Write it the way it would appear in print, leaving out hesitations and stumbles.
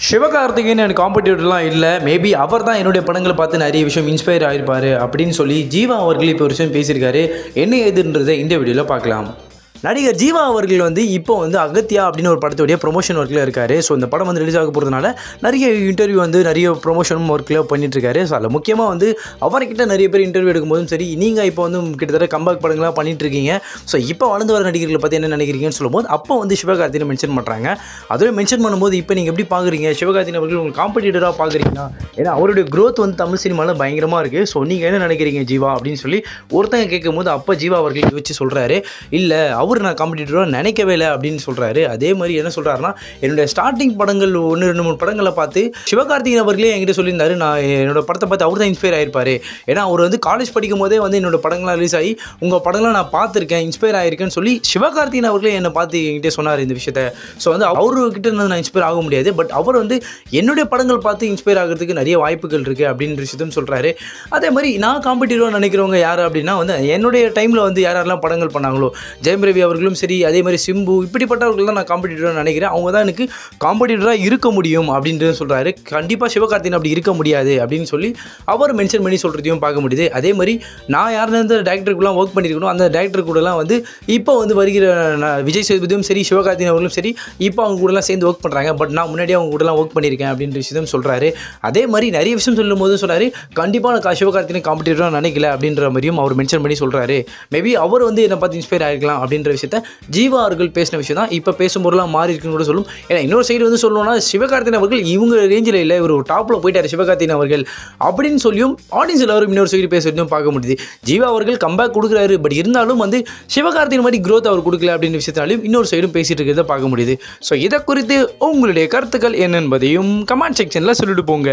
சிவகார்த்திகேயன் எனக்கு காம்படிட்டர்லாம் இல்லை. மேபி அவர் தான் என்னுடைய படங்களை பார்த்து நிறைய விஷயம் இன்ஸ்பயர் ஆகிருப்பார் அப்படின்னு சொல்லி ஜீவா அவர்கள் இப்போ ஒரு விஷயம் பேசியிருக்காரு. என்ன ஏதுன்றதை இந்த வீடியோவில் பார்க்கலாம். நடிகர் ஜீவா அவர்கள் இப்போ அகத்தியா அப்படின்னு ஒரு படத்துடைய ப்ரொமோஷன் ஒர்க்கில் இருக்கார். ஸோ இந்த படம் ரிலீஸ் ஆக போகிறதுனால நிறைய இன்டர்வியூ நிறைய ப்ரொமோஷன் ஒர்க்கில் பண்ணிட்டுருக்காரு. ஸோ அதில் முக்கியமாக அவர்கிட்ட நிறைய பேர் இன்டர்வியூ எடுக்கும்போதும் சரி, நீங்கள் இப்போ கிட்டத்தட்ட கம்பேக் படங்களாக பண்ணிட்டுருக்கீங்க. ஸோ இப்போ வளர்ந்து வர நடிகர்களை பற்றி என்ன நினைக்கிறீங்கன்னு சொல்லும்போது அப்போ சிவகார்த்திகேயனை மென்ஷன் பண்ணுறாங்க. அதில் மென்ஷன் பண்ணும்போது இப்போ நீங்கள் எப்படி பார்க்குறீங்க, சிவகார்த்திகேயன் அவர்கள் உங்களுக்கு காம்படிட்டராக பார்க்குறீங்களா? ஏன்னா அவருடைய க்ரோத் தமிழ் சினிமாவில் பயங்கரமாக இருக்குது. ஸோ நீங்கள் என்ன நினைக்கிறீங்க ஜீவா அப்படின்னு சொல்லி ஒருத்தங்க கேட்கும்போது அப்போ ஜீவா அவர்கள் யோசிச்சு சொல்கிறாரு, இல்லை நான் காம்படிட்டராக நினைக்கவே இல்லை அப்படின்னு சொல்கிறாரு. அதே மாதிரி என்ன சொல்கிறாருன்னா, என்னுடைய ஸ்டார்டிங் படங்கள் 1-2-3 படங்களை பார்த்து சிவகார்த்திகேயன் அவர்களே என்கிட்ட சொல்லியிருந்தாரு, நான் என்னோட படத்தை பார்த்து அவர் தான் இன்ஸ்பயர் ஆகிருப்பார். ஏன்னா அவர் காலேஜ் படிக்கும் போதே என்னோட படங்கள்லாம் ரிலீஸ் ஆகி உங்கள் படங்கள்லாம் நான் பார்த்துருக்கேன், இன்ஸ்பயர் ஆகிருக்கேன்னு சொல்லி சிவகார்த்திகேயன் அவர்களே என்னை பார்த்து என்கிட்ட சொன்னார் இந்த விஷயத்தை. ஸோ அவர்கிட்ட நான் இன்ஸ்பயர் ஆக முடியாது, பட் அவர் என்னுடைய படங்கள் பார்த்து இன்ஸ்பயர் ஆகிறதுக்கு நிறைய வாய்ப்புகள் இருக்குது அப்படின்ற விஷயத்தையும் சொல்கிறாரு. அதே மாதிரி நான் காம்படிட்டராக நினைக்கிறவங்க யார் அப்படின்னா என்னுடைய டைமில் யாரெல்லாம் படங்கள் பண்ணாங்களோ, ஜெயம் ரவி அவர்களும் சரி, அதே மாதிரி சிம்பு, இப்படிப்பட்டவர்கள் தான் நான் காம்படிட்டராக நினைக்கிறேன். அவங்க தான் எனக்கு காம்படிட்டராக இருக்க முடியும் அப்படின்றது சொல்கிறாரு. கண்டிப்பாக சிவகார்த்திகேயன் அப்படி இருக்க முடியாது அப்படின்னு சொல்லி அவர் மென்ஷன் பண்ணி சொல்கிறதையும் பார்க்க முடியுது. அதே மாதிரி நான் யாருந்த டேரக்டருக்குலாம் ஒர்க் பண்ணியிருக்கணும், அந்த டேரக்டர் கூடலாம் இப்போ வருகிற விஜய் சேதுபதியும் சரி, சிவகார்த்திகேயன் அவர்களும் சரி, இப்போ அவங்க கூடலாம் சேர்ந்து ஒர்க் பண்ணுறாங்க. பட் நான் முன்னாடியே அவங்க கூடலாம் ஒர்க் பண்ணியிருக்கேன் அப்படின்ற விஷயம் சொல்கிறாரு. அதே மாதிரி நிறைய விஷயம் சொல்லும் போது சொல்கிறாரு, கண்டிப்பாக நான் சிவகார்த்திகேயன் காம்படிட்டராக நினைக்கல அப்படின்ற மாதிரியும் அவர் மென்ஷன் பண்ணி சொல்கிறாரு. மேபி அவர் என்னை பார்த்து இன்ஸ்பயர் ஆகிருக்கலாம் அப்படின்ற விஷயத்தை ஜீவா அவர்கள் பேசின விஷயம் தான் இப்போ பேசும்போதெல்லாம் மாறி இருக்குன்னு கூட சொல்லும். ஏன்னா இன்னொரு சைடு சொல்லணும்னா, சிவகார்த்திகேயன் அவர்கள் இவங்க ரேஞ்சில் இல்லை, இவர் ஒரு டாப்பில் போயிட்டார் சிவகார்த்திகேயன் அவர்கள் அப்படின்னு சொல்லியும் ஆடியன்ஸ் எல்லாரும் இன்னொரு சைடு பேசுறதும் பார்க்க முடியுது. ஜீவா அவர்கள் கம்பேக் கொடுக்குறாரு, பட் இருந்தாலும் சிவகார்த்திகேயன் மாதிரி க்ரோத் அவர் கொடுக்கல அப்படின்ற விஷயத்தாலையும் இன்னொரு சைடும் பேசிட்டு இருக்கிறத பார்க்க முடியுது. ஸோ இதை குறித்து உங்களுடைய கருத்துக்கள் என்ன என்பதையும் கமெண்ட் செக்ஷனில் சொல்லிட்டு போங்க.